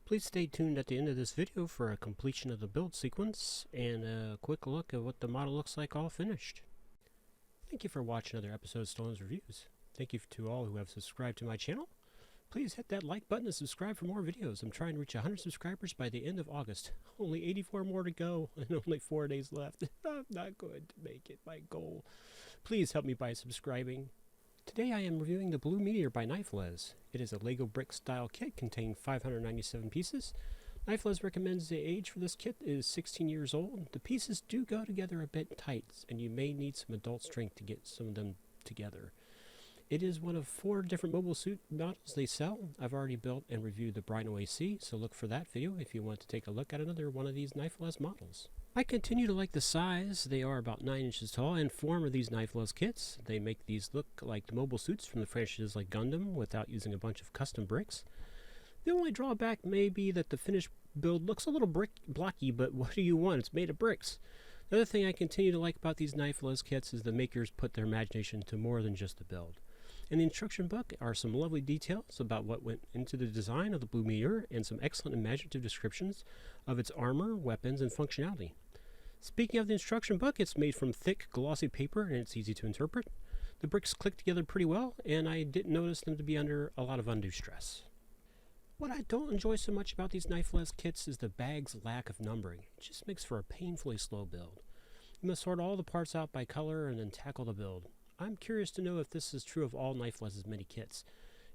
Please stay tuned at the end of this video for a completion of the build sequence and a quick look at what the model looks like all finished. Thank you for watching another episode of Stallones Reviews. Thank you to all who have subscribed to my channel. Please hit that like button and subscribe for more videos. I'm trying to reach 100 subscribers by the end of August. Only 84 more to go and only 4 days left. I'm not going to make it my goal. Please help me by subscribing. Today I am reviewing the Blue Meteor by Nifeliz. It is a Lego brick style kit containing 597 pieces. Nifeliz recommends the age for this kit is 16 years old. The pieces do go together a bit tight, and you may need some adult strength to get some of them together. It is one of 4 different mobile suit models they sell. I've already built and reviewed the Brino AC, so look for that video if you want to take a look at another one of these Nifeliz models. I continue to like the size. They are about 9 inches tall and form of these Nifeliz kits. They make these look like the mobile suits from the franchises like Gundam without using a bunch of custom bricks. The only drawback may be that the finished build looks a little blocky, but what do you want? It's made of bricks. The other thing I continue to like about these Nifeliz kits is the makers put their imagination to more than just the build. In the instruction book are some lovely details about what went into the design of the Blue Meteor and some excellent imaginative descriptions of its armor, weapons, and functionality. Speaking of the instruction book, it's made from thick, glossy paper and it's easy to interpret. The bricks click together pretty well, and I didn't notice them to be under a lot of undue stress. What I don't enjoy so much about these Nifeliz kits is the bag's lack of numbering. It just makes for a painfully slow build. You must sort all the parts out by color and then tackle the build. I'm curious to know if this is true of all Nifeliz's many kits.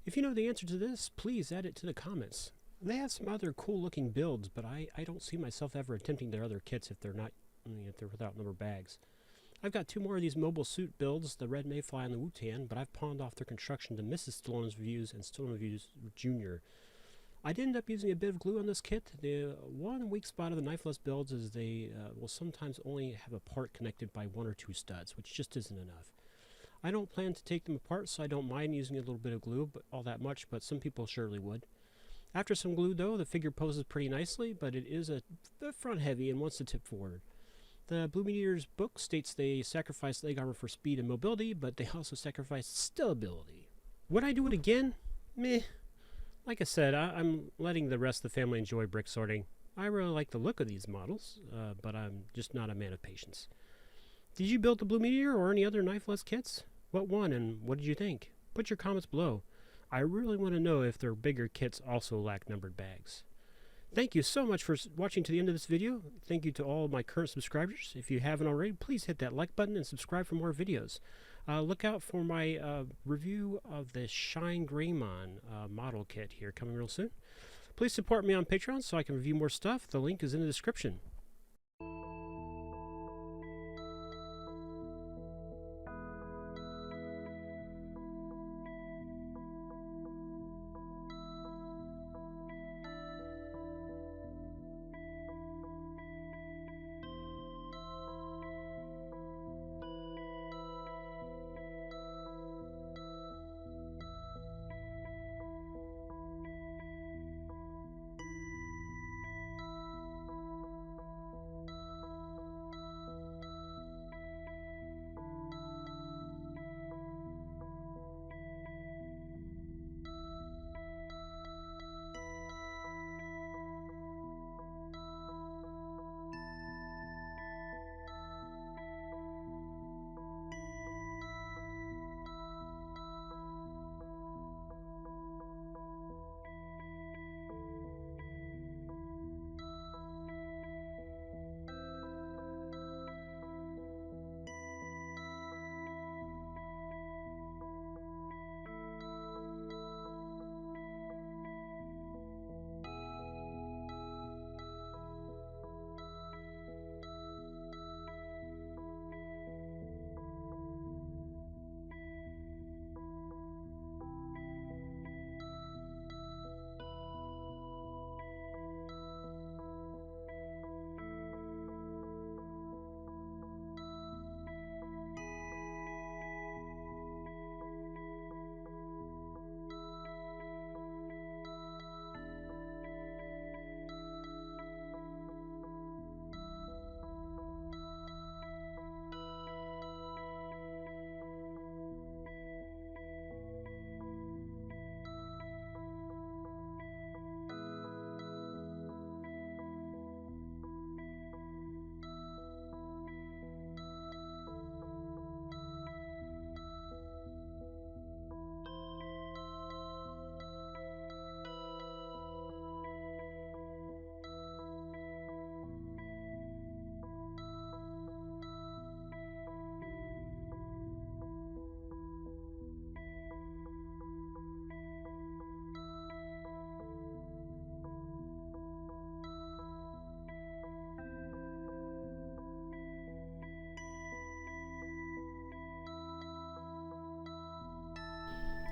If you know the answer to this, please add it to the comments. They have some other cool looking builds, but I don't see myself ever attempting their other kits if they're without number bags. I've got 2 more of these mobile suit builds, the Red Mayfly and the Woutan, but I've pawned off their construction to Mrs. Stallones Reviews and Stallones Reviews Jr. I did end up using a bit of glue on this kit. The one weak spot of the Nifeliz builds is they will sometimes only have a part connected by 1 or 2 studs, which just isn't enough. I don't plan to take them apart, so I don't mind using a little bit of glue, but all that much, but some people surely would. After some glue, though, the figure poses pretty nicely, but it is a front heavy and wants to tip forward. The Blue Meteor's book states they sacrifice leg armor for speed and mobility, but they also sacrifice stability. Would I do it again? Meh. Like I said, I'm letting the rest of the family enjoy brick sorting. I really like the look of these models, but I'm just not a man of patience. Did you build the Blue Meteor or any other Nifeliz kits? What one and what did you think? Put your comments below. I really want to know if their bigger kits also lack numbered bags. Thank you so much for watching to the end of this video. Thank you to all of my current subscribers. If you haven't already, please hit that like button and subscribe for more videos. Look out for my review of the Shine Greymon model kit here coming real soon. Please support me on Patreon so I can review more stuff. The link is in the description.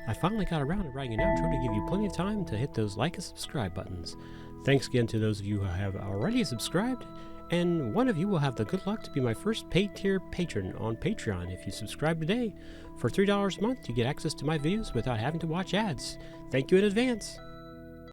I finally got around to writing an outro to give you plenty of time to hit those like and subscribe buttons. Thanks again to those of you who have already subscribed, and one of you will have the good luck to be my first paid tier patron on Patreon if you subscribe today. For $3 a month, you get access to my videos without having to watch ads. Thank you in advance!